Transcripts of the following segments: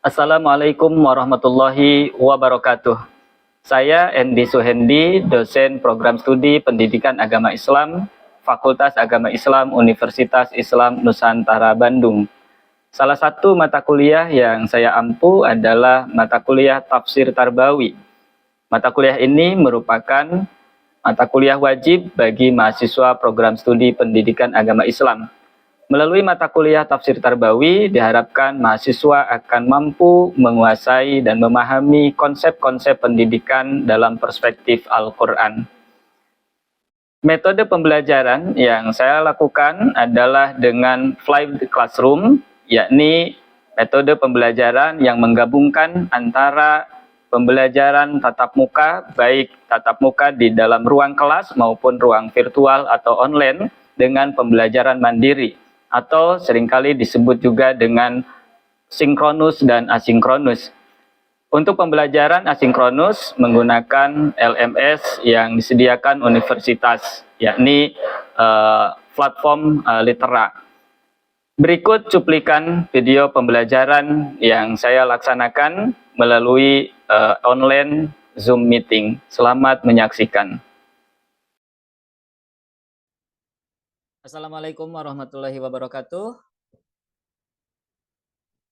Assalamualaikum warahmatullahi wabarakatuh. Saya Endi Suhendi, dosen program studi Pendidikan Agama Islam, Fakultas Agama Islam Universitas Islam Nusantara Bandung. Salah satu mata kuliah yang saya ampu adalah mata kuliah Tafsir Tarbawi. Mata kuliah ini merupakan mata kuliah wajib bagi mahasiswa program studi Pendidikan Agama Islam. Melalui mata kuliah Tafsir Tarbawi, diharapkan mahasiswa akan mampu menguasai dan memahami konsep-konsep pendidikan dalam perspektif Al-Quran. Metode pembelajaran yang saya lakukan adalah dengan flipped classroom, yakni metode pembelajaran yang menggabungkan antara pembelajaran tatap muka, baik tatap muka di dalam ruang kelas maupun ruang virtual atau online, dengan pembelajaran mandiri, atau seringkali disebut juga dengan sinkronus dan asinkronus. Untuk pembelajaran asinkronus menggunakan LMS yang disediakan universitas, yakni platform Litera. Berikut cuplikan video pembelajaran yang saya laksanakan melalui online Zoom meeting. Selamat menyaksikan. Assalamualaikum warahmatullahi wabarakatuh.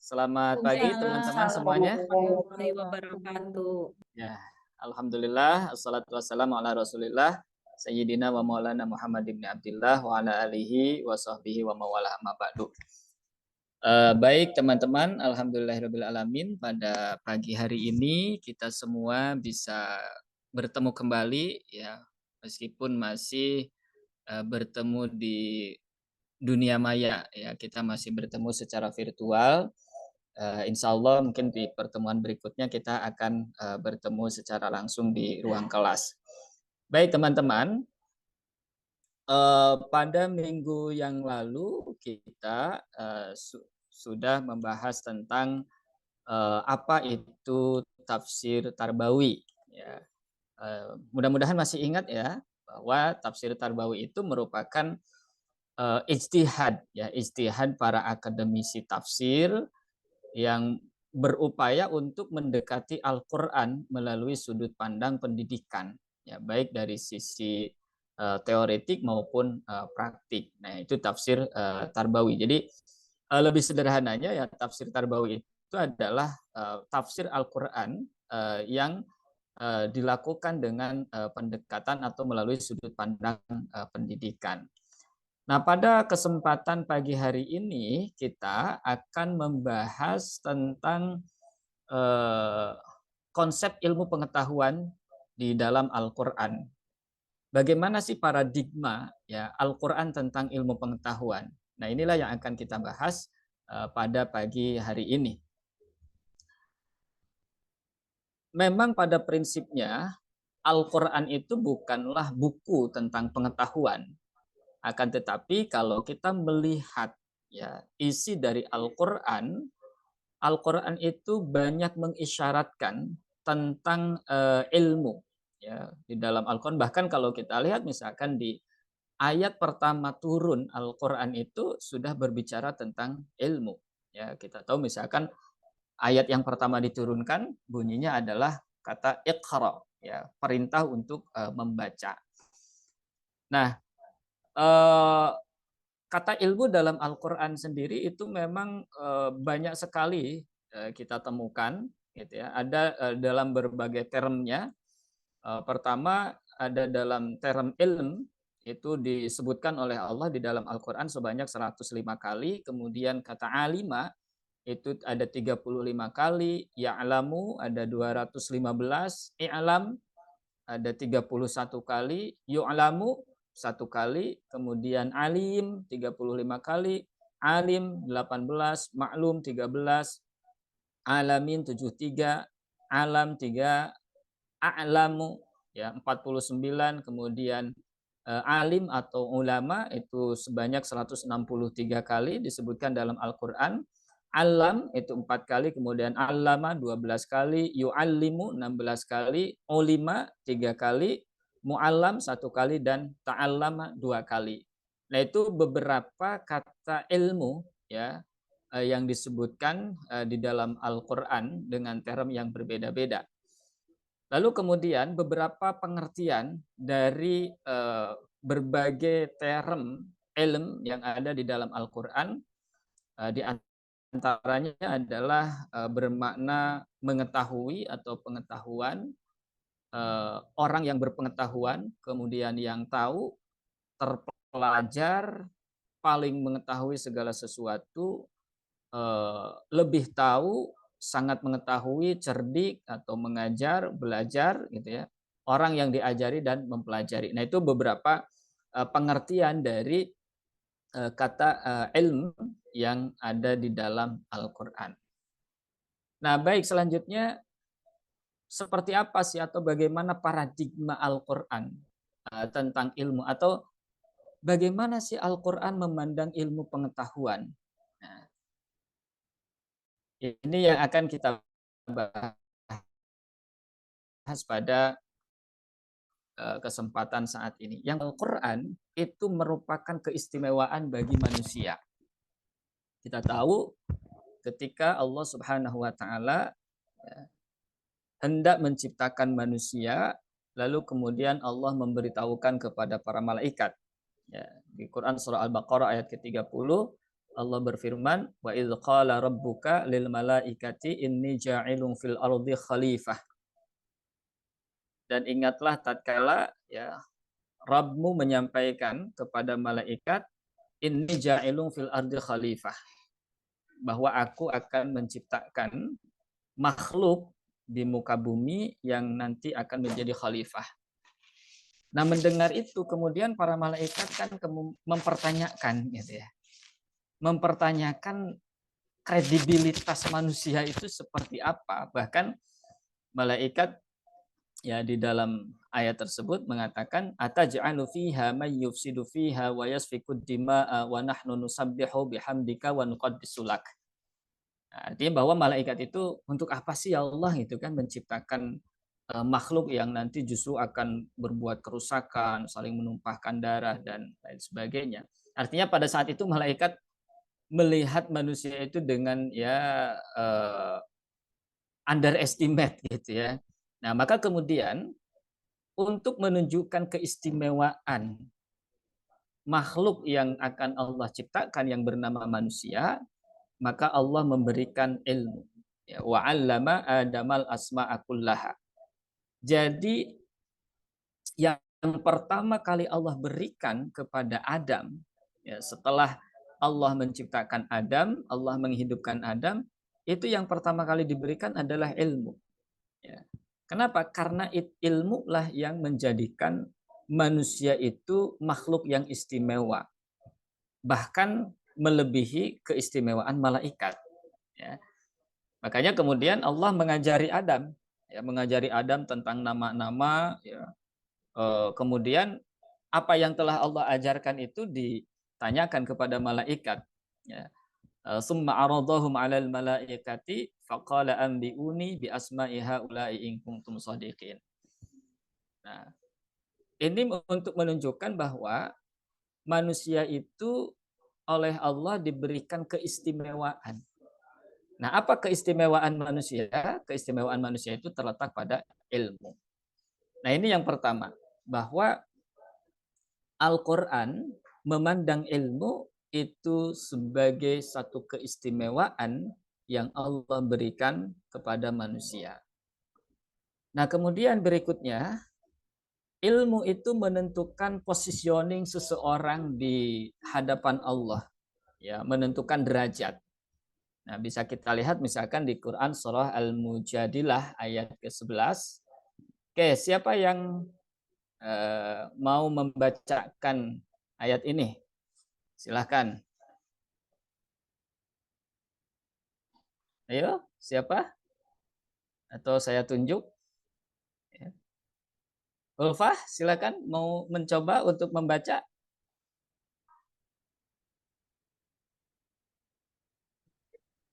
Selamat pagi teman-teman semuanya. Warahmatullahi wabarakatuh. Ya, alhamdulillah, assalatu wassalamu ala Rasulillah, Sayyidina wa Maulana Muhammad ibn Abdillah wa ala alihi wa sahbihi wa mawala amma ba'du. Baik teman-teman, alhamdulillahirabbil alamin, pada pagi hari ini kita semua bisa bertemu kembali ya, meskipun masih bertemu di dunia maya ya, kita masih bertemu secara virtual. Insya Allah mungkin di pertemuan berikutnya kita akan bertemu secara langsung di ruang kelas. Baik teman-teman, pada minggu yang lalu kita sudah membahas tentang apa itu tafsir tarbawi ya. Mudah-mudahan masih ingat ya, bahwa tafsir tarbawi itu merupakan ijtihad ya, ijtihad para akademisi tafsir yang berupaya untuk mendekati Al-Qur'an melalui sudut pandang pendidikan ya, baik dari sisi teoretik maupun praktik. Nah, itu tafsir tarbawi. Jadi lebih sederhananya ya, tafsir tarbawi itu adalah tafsir Al-Qur'an yang dilakukan dengan pendekatan atau melalui sudut pandang pendidikan. Nah, pada kesempatan pagi hari ini kita akan membahas tentang konsep ilmu pengetahuan di dalam Al-Qur'an. Bagaimana sih paradigma ya Al-Qur'an tentang ilmu pengetahuan? Nah, inilah yang akan kita bahas pada pagi hari ini. Memang pada prinsipnya Al-Qur'an itu bukanlah buku tentang pengetahuan. Akan tetapi kalau kita melihat ya isi dari Al-Qur'an, Al-Qur'an itu banyak mengisyaratkan tentang ilmu ya di dalam Al-Qur'an. Bahkan kalau kita lihat misalkan di ayat pertama turun Al-Qur'an itu sudah berbicara tentang ilmu. Ya, kita tahu misalkan ayat yang pertama diturunkan bunyinya adalah kata Iqra ya, perintah untuk membaca. Nah, kata ilmu dalam Al-Qur'an sendiri itu memang banyak sekali kita temukan gitu ya. Ada dalam berbagai termnya. Pertama ada dalam term ilm, itu disebutkan oleh Allah di dalam Al-Qur'an sebanyak 105 kali, kemudian kata alima itu ada 35 kali, ya'lamu ada 215, i'lam ada 31 kali, yu'lamu 1 kali, kemudian alim 35 kali, alim 18, maklum 13, alamin 73, alam 3, a'lamu ya 49, kemudian alim atau ulama itu sebanyak 163 kali disebutkan dalam Al-Qur'an. Alam itu 4 kali, kemudian allama 12 kali, yu'allimu 16 kali, ulima 3 kali, mu'allam 1 kali, dan ta'allama 2 kali. Nah, itu beberapa kata ilmu ya yang disebutkan di dalam Al-Quran dengan term yang berbeda-beda. Lalu kemudian beberapa pengertian dari berbagai term ilm yang ada di dalam Al-Quran, di antaranya adalah bermakna mengetahui atau pengetahuan, orang yang berpengetahuan, kemudian yang tahu, terpelajar, paling mengetahui segala sesuatu, lebih tahu, sangat mengetahui, cerdik atau mengajar, belajar gitu ya. Orang yang diajari dan mempelajari. Nah, itu beberapa pengertian dari kata ilmu yang ada di dalam Al-Qur'an. Nah, baik, selanjutnya seperti apa sih atau bagaimana paradigma Al-Qur'an tentang ilmu, atau bagaimana sih Al-Qur'an memandang ilmu pengetahuan? Nah, ini yang akan kita bahas pada kesempatan saat ini. Yang Al-Quran itu merupakan keistimewaan bagi manusia. Kita tahu ketika Allah Subhanahu wa taala hendak menciptakan manusia, lalu kemudian Allah memberitahukan kepada para malaikat. Ya, di Quran surah Al-Baqarah ayat ke-30 Allah berfirman, wa idz qala rabbuka lil malaikati inni ja'ilun fil ardi khalifah. Dan ingatlah tatkala ya Rabbmu menyampaikan kepada malaikat, inni ja'ilun fil ardi khalifah, bahwa aku akan menciptakan makhluk di muka bumi yang nanti akan menjadi khalifah. Nah, mendengar itu kemudian para malaikat kan mempertanyakan gitu ya. Mempertanyakan kredibilitas manusia itu seperti apa. Bahkan malaikat ya di dalam ayat tersebut mengatakan ataj'alu fiha may yufsidu fiha wa yasfikud dima'a wa nahnu nusabbihu bihamdika wa nuqaddisu lak. Artinya bahwa malaikat itu untuk apa sih ya Allah itu kan menciptakan makhluk yang nanti justru akan berbuat kerusakan, saling menumpahkan darah dan lain sebagainya. Artinya pada saat itu malaikat melihat manusia itu dengan ya underestimate gitu ya. Nah, maka kemudian untuk menunjukkan keistimewaan makhluk yang akan Allah ciptakan yang bernama manusia, maka Allah memberikan ilmu. Ya, wa 'allama Adamal asma'a kullaha. Jadi yang pertama kali Allah berikan kepada Adam, ya, setelah Allah menciptakan Adam, Allah menghidupkan Adam, itu yang pertama kali diberikan adalah ilmu. Ya. Kenapa? Karena ilmu lah yang menjadikan manusia itu makhluk yang istimewa, bahkan melebihi keistimewaan malaikat. Ya. Makanya kemudian Allah mengajari Adam, ya, mengajari Adam tentang nama-nama. Ya. Kemudian apa yang telah Allah ajarkan itu ditanyakan kepada malaikat. Ya. Summa aradahum 'alal malaikati faqala anbi'uni bi asma'i haula'i in kuntum shadiqin. Nah, ini untuk menunjukkan bahwa manusia itu oleh Allah diberikan keistimewaan. Nah, apa keistimewaan manusia? Keistimewaan manusia itu terletak pada ilmu. Nah, ini yang pertama, bahwa Al-Qur'an memandang ilmu itu sebagai satu keistimewaan yang Allah berikan kepada manusia. Nah, kemudian berikutnya, ilmu itu menentukan positioning seseorang di hadapan Allah, ya, menentukan derajat. Nah, bisa kita lihat misalkan di Quran surah Al-Mujadilah ayat ke-11. Oke, siapa yang mau membacakan ayat ini? Silahkan. Ayo, siapa? Atau saya tunjuk? Ulfah, silakan mau mencoba untuk membaca.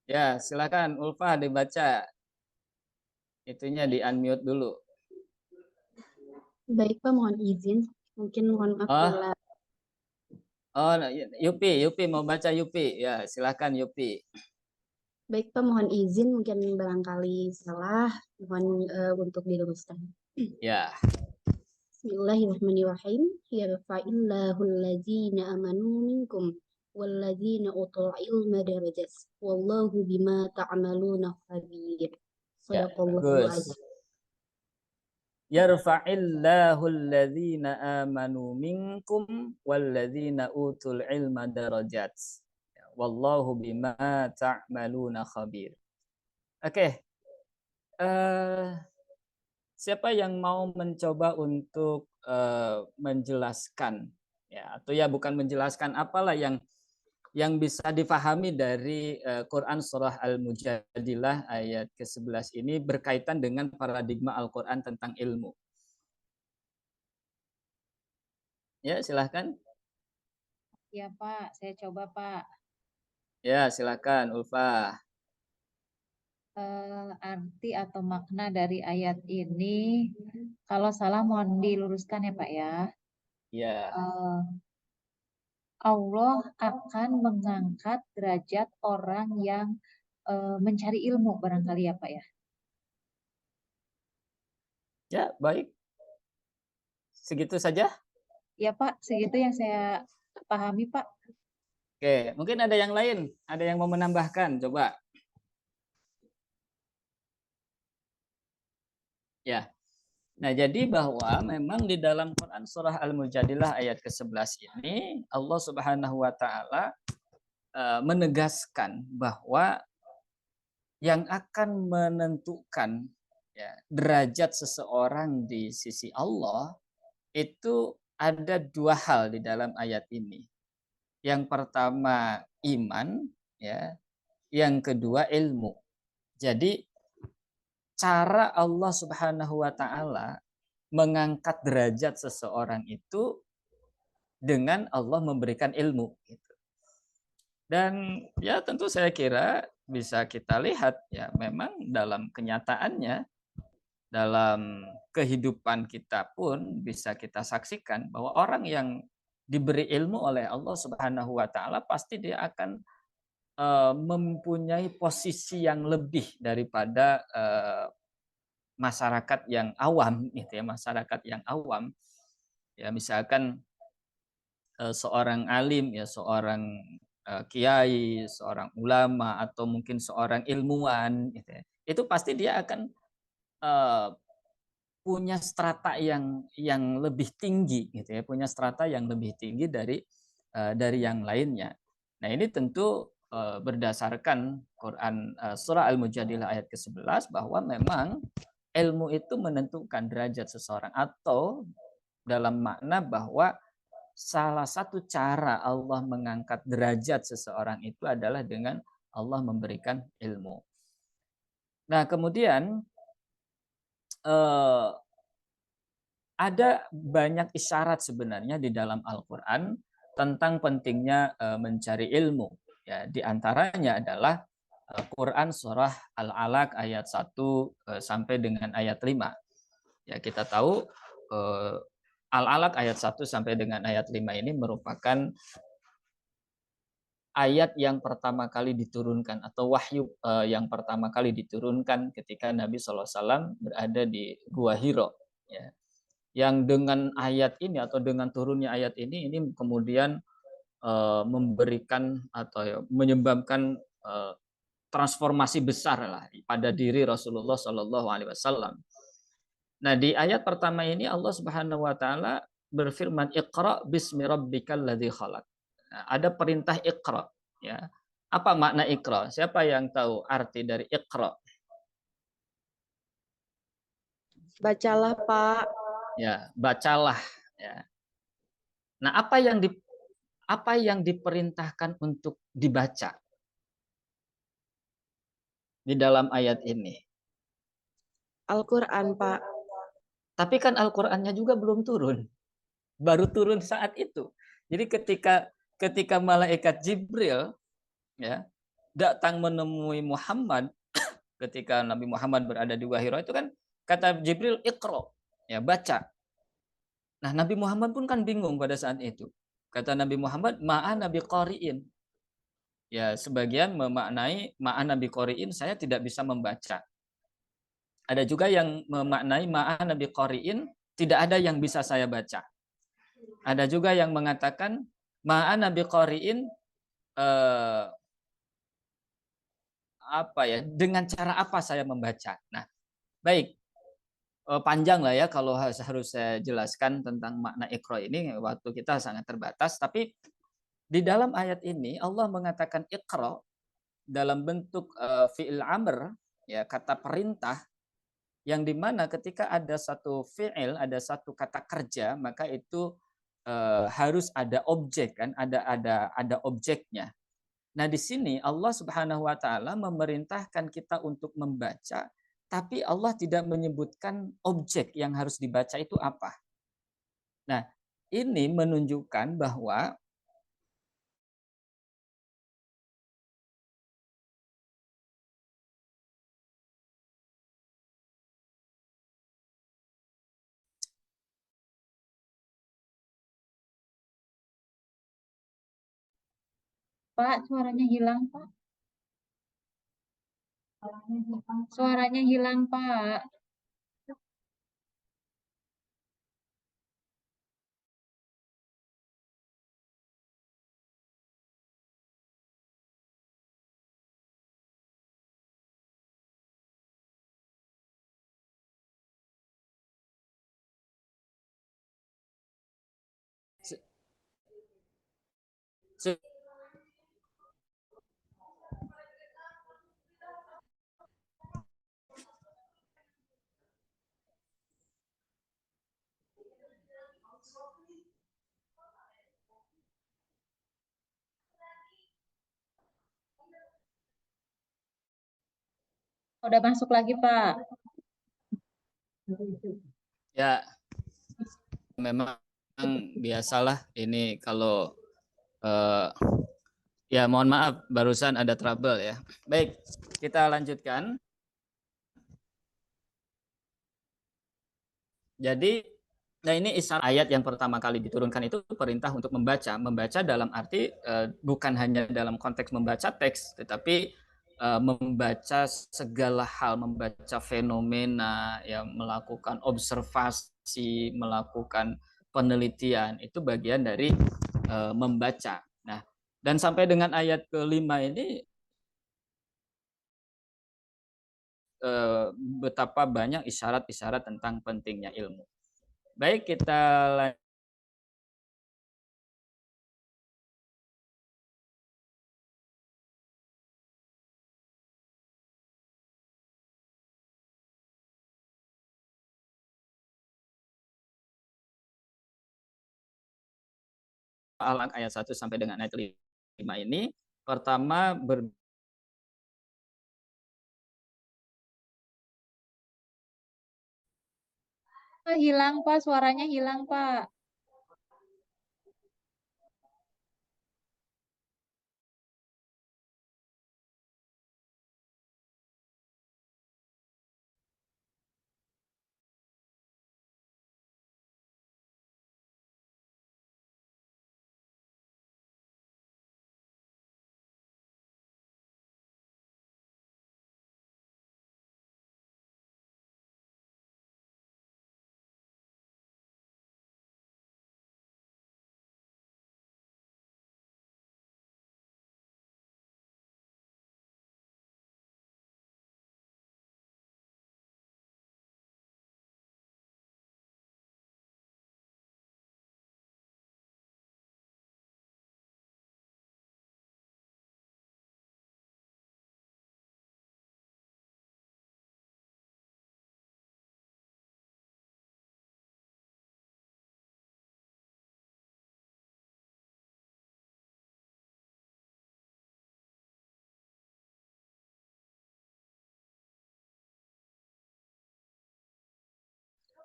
Ya, silakan Ulfah dibaca. Itunya di unmute dulu. Baik Pak, mohon izin. Mungkin mohon maaf Oh, bila Oh, nah, Yupi mau baca Yupi. Ya, silakan Yupi. Baik, Pak, mohon izin mungkin barangkali salah, mohon untuk diluruskan. Ya. Bismillahirrahmanirrahim. Yarfa'illahu allazina amanu minkum wallazina utul ilma darajat. Wallahu bima ta'maluna khabir. Ya, Sadaqallahu bagus. azim. Yarfa'illahu alladzina amanu minkum walladzina utul ilma darajat. Wallahu bima ta'maluna khabir. Oke. Siapa yang mau mencoba untuk menjelaskan ya, atau ya bukan menjelaskan, apalah yang bisa difahami dari Quran surah Al-Mujadilah ayat ke-11 ini berkaitan dengan paradigma Al-Quran tentang ilmu. Ya, silahkan. Ya Pak, saya coba Pak. Ya, silahkan Ulfa. Arti atau makna dari ayat ini, kalau salah mohon diluruskan ya Pak ya. Ya, Eh, Allah akan mengangkat derajat orang yang mencari ilmu barangkali ya Pak ya. ya baik. Segitu saja. Ya Pak, segitu yang saya pahami Pak. Oke, mungkin ada yang lain, ada yang mau menambahkan, coba. Ya. Nah, jadi bahwa memang di dalam Quran surah Al-Mujadilah ayat ke-11 ini Allah Subhanahu wa taala menegaskan bahwa yang akan menentukan ya, derajat seseorang di sisi Allah itu ada dua hal di dalam ayat ini. Yang pertama iman, ya. Yang kedua ilmu. Jadi cara Allah Subhanahu wa taala mengangkat derajat seseorang itu dengan Allah memberikan ilmu gitu. Dan ya tentu saya kira bisa kita lihat ya memang dalam kenyataannya, dalam kehidupan kita pun bisa kita saksikan bahwa orang yang diberi ilmu oleh Allah Subhanahu wa taala pasti dia akan mempunyai posisi yang lebih daripada masyarakat yang awam gitu ya, masyarakat yang awam. Ya misalkan seorang alim ya, seorang kiai, seorang ulama atau mungkin seorang ilmuwan gitu ya. Itu pasti dia akan punya strata yang lebih tinggi gitu ya, punya strata yang lebih tinggi dari yang lainnya. Nah, ini tentu berdasarkan Quran surah Al-Mujadilah ayat ke-11 bahwa memang ilmu itu menentukan derajat seseorang, atau dalam makna bahwa salah satu cara Allah mengangkat derajat seseorang itu adalah dengan Allah memberikan ilmu. Nah, kemudian ada banyak isyarat sebenarnya di dalam Al-Quran tentang pentingnya mencari ilmu. Ya, di antaranya adalah Quran surah Al-Alaq ayat 1 sampai dengan ayat 5. Ya, kita tahu Al-Alaq ayat 1 sampai dengan ayat 5 ini merupakan ayat yang pertama kali diturunkan atau wahyu yang pertama kali diturunkan ketika Nabi SAW berada di Gua Hiro. Ya. Yang dengan ayat ini atau dengan turunnya ayat ini kemudian memberikan atau ya, menyebabkan transformasi besar lah pada diri Rasulullah SAW. Nah, di ayat pertama ini Allah Subhanahu wa taala berfirman Iqra bismi rabbikal ladzi khalaq. Nah, ada perintah Iqra ya. Apa makna Iqra? Siapa yang tahu arti dari Iqra? Bacalah, Pak. Ya, bacalah ya. Nah, apa yang diperintahkan untuk dibaca di dalam ayat ini? Al-Quran, Pak. Tapi kan Al-Qur'annya juga belum turun. Baru turun saat itu. Jadi ketika malaikat Jibril ya datang menemui Muhammad ketika Nabi Muhammad berada di Gua Hiro, itu kan kata Jibril Iqra, ya baca. Nah, Nabi Muhammad pun kan bingung pada saat itu. Kata Nabi Muhammad, ma'ana biqari'in. Ya, sebagian memaknai ma'ana biqari'in, saya tidak bisa membaca. Ada juga yang memaknai ma'ana biqari'in, tidak ada yang bisa saya baca. Ada juga yang mengatakan ma'ana biqari'in, apa ya, dengan cara apa saya membaca. Nah, baik, panjang lah ya kalau harus saya jelaskan tentang makna Iqra ini, waktu kita sangat terbatas. Tapi di dalam ayat ini Allah mengatakan Iqra dalam bentuk fi'il amr, ya, kata perintah, yang dimana ketika ada satu fi'il, ada satu kata kerja, maka itu harus ada objek, kan, ada objeknya. Nah, di sini Allah Subhanahu wa taala memerintahkan kita untuk membaca, tapi Allah tidak menyebutkan objek yang harus dibaca itu apa. Nah, ini menunjukkan bahwa Pak, suaranya hilang, Pak. Suaranya hilang, Pak. Udah masuk lagi, Pak. ya memang biasalah ini kalau ya mohon maaf barusan ada trouble ya. Baik, kita lanjutkan. Jadi, nah ini isyarat ayat yang pertama kali diturunkan itu perintah untuk membaca. Membaca dalam arti bukan hanya dalam konteks membaca teks, tetapi membaca segala hal, membaca fenomena, ya, melakukan observasi, melakukan penelitian, itu bagian dari membaca. Nah, dan sampai dengan ayat kelima ini betapa banyak isyarat-isyarat tentang pentingnya ilmu. Baik, kita Al-Alaq ayat 1 sampai dengan ayat 5 ini. Pertama Hilang, Pak. Suaranya hilang, Pak.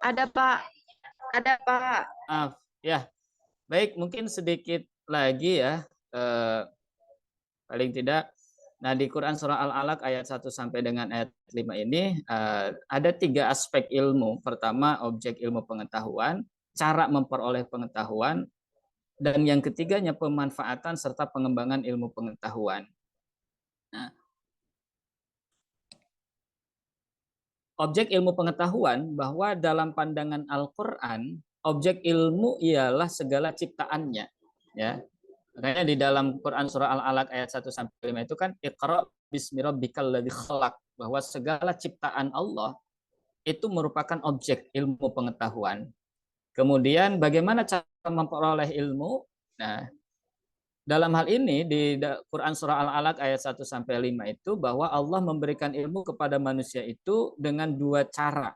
Ada Pak, ada Pak. maaf ya. Baik, mungkin sedikit lagi ya, paling tidak. Nah, di Quran surah Al-Alaq ayat 1 sampai dengan ayat 5 ini ada 3 aspek ilmu. Pertama, objek ilmu pengetahuan, cara memperoleh pengetahuan, dan yang ketiganya pemanfaatan serta pengembangan ilmu pengetahuan. Nah, objek ilmu pengetahuan bahwa dalam pandangan Al-Qur'an, objek ilmu ialah segala ciptaannya, ya. Makanya di dalam Quran surah Al-Alaq ayat 1 sampai 5 itu kan Iqra bismi rabbikal ladzi khalaq, bahwa segala ciptaan Allah itu merupakan objek ilmu pengetahuan. Kemudian bagaimana cara memperoleh ilmu? Nah, dalam hal ini di Quran surah Al-Alaq ayat 1 sampai 5 itu bahwa Allah memberikan ilmu kepada manusia itu dengan dua cara.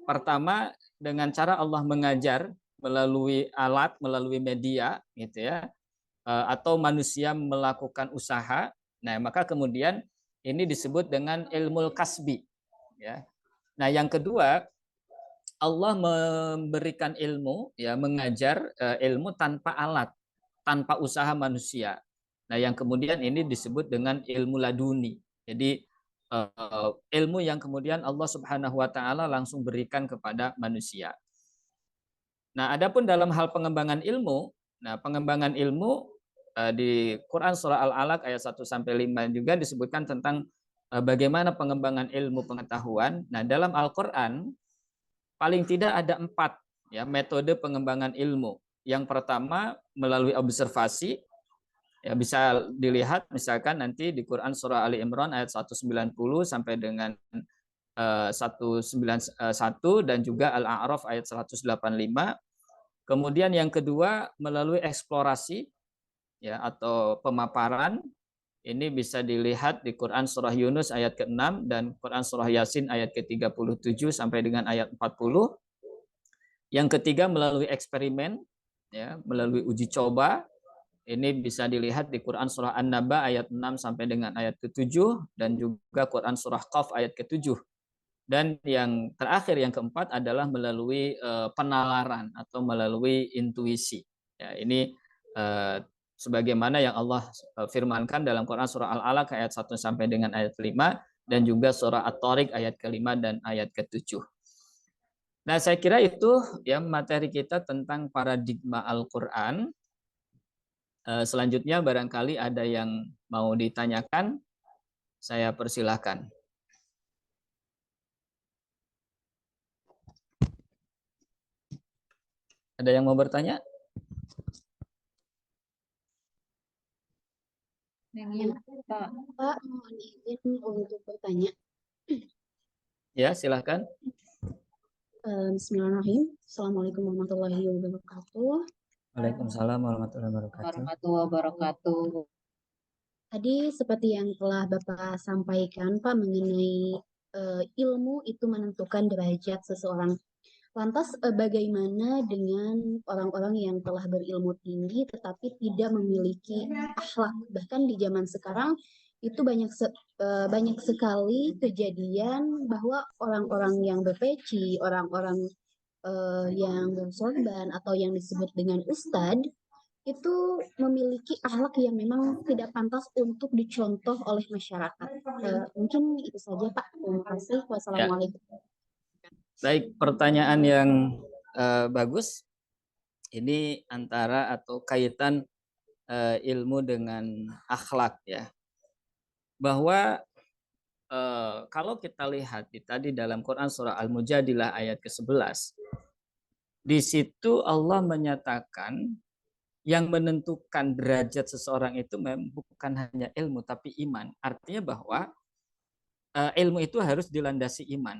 Pertama, dengan cara Allah mengajar melalui alat, melalui media gitu ya. Atau manusia melakukan usaha. Nah, maka kemudian ini disebut dengan ilmu kasbi ya. Nah, yang kedua, Allah memberikan ilmu ya, mengajar ilmu tanpa alat, tanpa usaha manusia. Nah, yang kemudian ini disebut dengan ilmu laduni. Jadi ilmu yang kemudian Allah Subhanahu wa taala langsung berikan kepada manusia. Nah, adapun dalam hal pengembangan ilmu, nah pengembangan ilmu di Quran surah Al-Alaq ayat 1 sampai 5 juga disebutkan tentang bagaimana pengembangan ilmu pengetahuan. Nah, dalam Al-Qur'an paling tidak ada 4 ya metode pengembangan ilmu. Yang pertama melalui observasi, ya bisa dilihat misalkan nanti di Quran surah Ali Imran ayat 190 sampai dengan 191 dan juga Al-A'raf ayat 185. Kemudian yang kedua melalui eksplorasi ya atau pemaparan, ini bisa dilihat di Quran surah Yunus ayat ke-6 dan Quran surah Yasin ayat ke-37 sampai dengan ayat 40. Yang ketiga melalui eksperimen ya, melalui uji coba. Ini bisa dilihat di Quran surah An-Naba ayat 6 sampai dengan ayat ke-7 dan juga Quran surah Qaf ayat ke-7. Dan yang terakhir, yang keempat adalah melalui penalaran atau melalui intuisi. Ya, ini sebagaimana yang Allah firmankan dalam Quran surah Al-Alaq ayat 1 sampai dengan ayat 5 dan juga surah At-Tariq ayat ke-5 dan ayat ke-7. Nah, saya kira itu ya materi kita tentang paradigma Al-Qur'an. Selanjutnya barangkali ada yang mau ditanyakan, saya persilahkan. Ada yang mau bertanya? Yang Pak. Pak, mohon izin untuk bertanya. Ya, silahkan. Bismillahirrahmanirrahim. Assalamualaikum warahmatullahi wabarakatuh. Waalaikumsalam warahmatullahi wabarakatuh. Warahmatullahi wabarakatuh. Tadi seperti yang telah Bapak sampaikan, Pak, mengenai ilmu itu menentukan derajat seseorang. Lantas bagaimana dengan orang-orang yang telah berilmu tinggi tetapi tidak memiliki akhlak? Bahkan di zaman sekarang itu banyak sekali kejadian bahwa orang-orang yang berpeci, orang-orang yang bersorban atau yang disebut dengan ustadz itu memiliki akhlak yang memang tidak pantas untuk dicontoh oleh masyarakat. Mungkin itu saja, Pak. Terima kasih. Ya. Wassalamualaikum. Baik, pertanyaan yang bagus. Ini antara atau kaitan ilmu dengan akhlak ya. Bahwa kalau kita lihat tadi dalam Quran surah Al-Mujadilah ayat ke-11, di situ Allah menyatakan yang menentukan derajat seseorang itu bukan hanya ilmu tapi iman. Artinya bahwa ilmu itu harus dilandasi iman.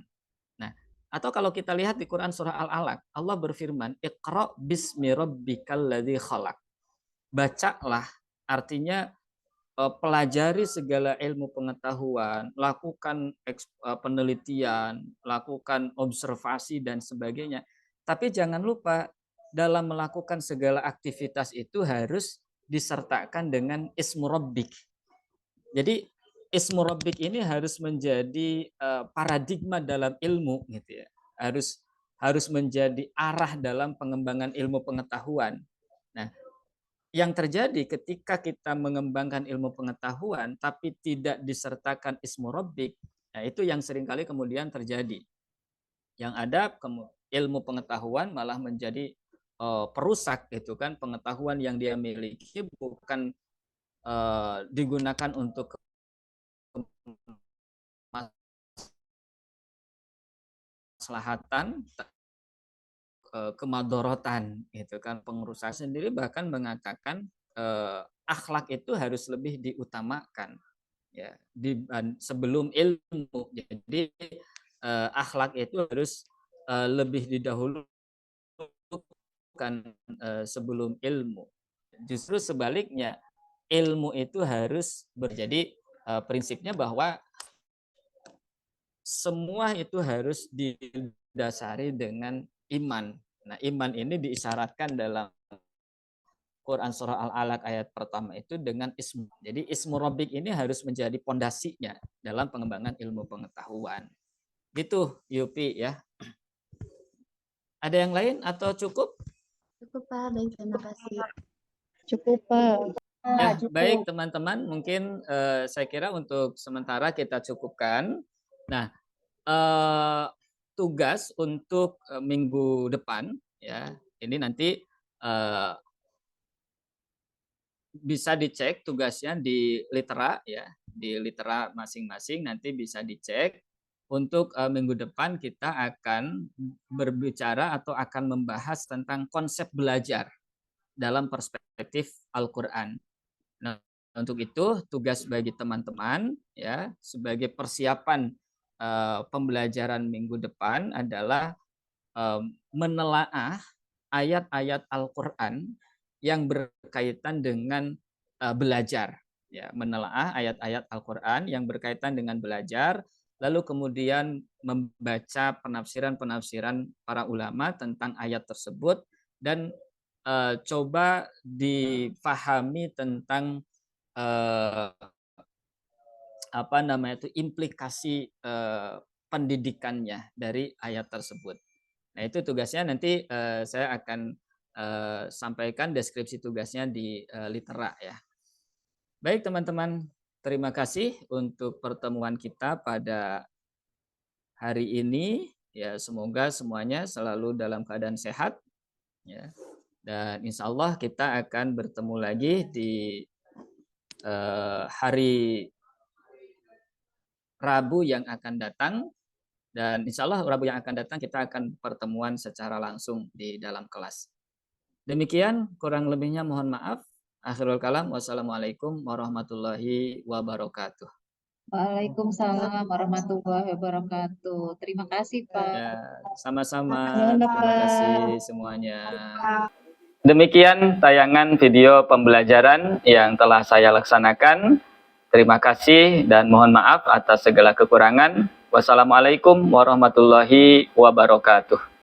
Nah, atau kalau kita lihat di Quran surah Al-Alaq, Allah berfirman, "Iqra bismi rabbikal ladzi khalaq." Bacalah, artinya pelajari segala ilmu pengetahuan, lakukan penelitian, lakukan observasi dan sebagainya. Tapi jangan lupa dalam melakukan segala aktivitas itu harus disertakan dengan ismu rabbik. Jadi ismu rabbik ini harus menjadi paradigma dalam ilmu gitu ya. Harus menjadi arah dalam pengembangan ilmu pengetahuan. Nah, yang terjadi ketika kita mengembangkan ilmu pengetahuan tapi tidak disertakan ismu rabbik, nah itu yang seringkali kemudian terjadi. Yang ada ilmu pengetahuan malah menjadi perusak gitu kan, pengetahuan yang dia miliki bukan digunakan untuk kemaslahatan, kemadorotan gitu kan. Pengurusan sendiri bahkan mengatakan akhlak itu harus lebih diutamakan ya sebelum ilmu. Jadi akhlak itu harus lebih didahulukan sebelum ilmu. Justru sebaliknya, ilmu itu harus berjadi prinsipnya bahwa semua itu harus didasari dengan iman. Nah, iman ini diisyaratkan dalam Quran surah Al-Alaq ayat pertama itu dengan ismu. Jadi ismu rabbik ini harus menjadi pondasinya dalam pengembangan ilmu pengetahuan. Gitu, Yupi ya. Ada yang lain atau cukup? Cukup Pak, baik terima kasih. Cukup, Pak. Ya, Cukup. baik teman-teman, mungkin saya kira untuk sementara kita cukupkan. Nah, tugas untuk minggu depan ya, ini nanti bisa dicek tugasnya di litera ya, di litera masing-masing nanti bisa dicek. Untuk minggu depan kita akan berbicara atau akan membahas tentang konsep belajar dalam perspektif Al-Qur'an. Nah, untuk itu tugas bagi teman-teman ya sebagai persiapan pembelajaran minggu depan adalah menelaah ayat-ayat Al-Qur'an yang berkaitan dengan belajar ya, menelaah ayat-ayat Al-Qur'an yang berkaitan dengan belajar, lalu kemudian membaca penafsiran-penafsiran para ulama tentang ayat tersebut dan coba difahami tentang apa namanya itu implikasi pendidikannya dari ayat tersebut. Nah, itu tugasnya nanti saya akan sampaikan deskripsi tugasnya di litera ya. Baik teman-teman, terima kasih untuk pertemuan kita pada hari ini ya, semoga semuanya selalu dalam keadaan sehat ya. Dan insya Allah kita akan bertemu lagi di hari Rabu yang akan datang, dan insya Allah Rabu yang akan datang kita akan pertemuan secara langsung di dalam kelas. Demikian, kurang lebihnya mohon maaf. Akhirul kalam, wassalamualaikum warahmatullahi wabarakatuh. Waalaikumsalam warahmatullahi wabarakatuh. Terima kasih, Pak. Ya, sama-sama. Nuhun, Terima Pak. kasih semuanya. Demikian tayangan video pembelajaran yang telah saya laksanakan. Terima kasih dan mohon maaf atas segala kekurangan. Wassalamualaikum warahmatullahi wabarakatuh.